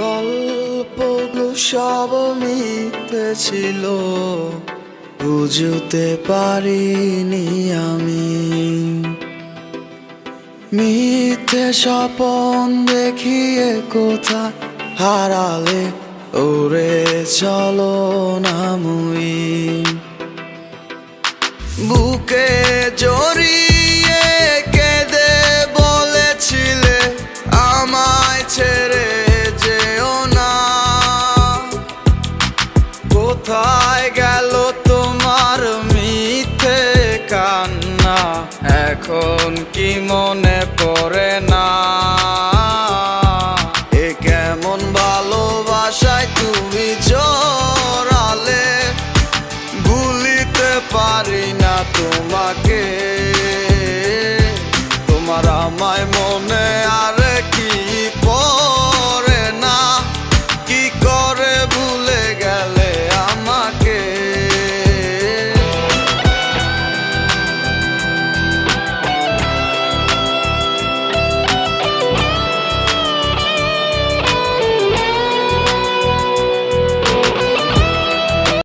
গল্পগুলো সব মিথ্যে ছিল, বুঝতে পারিনি আমি। মিথ্যে স্বপন দেখিয়ে কোথায় হারালে ওরে চলো না মুই। বুকে জড়িয়ে কেঁদে বলেছিলে আমায় ছেড়ে যেও না। কোথায় গেল তোমার মিথ্যে কান্না, এখন কি মনে পড়ে না? এ কেমন ভালো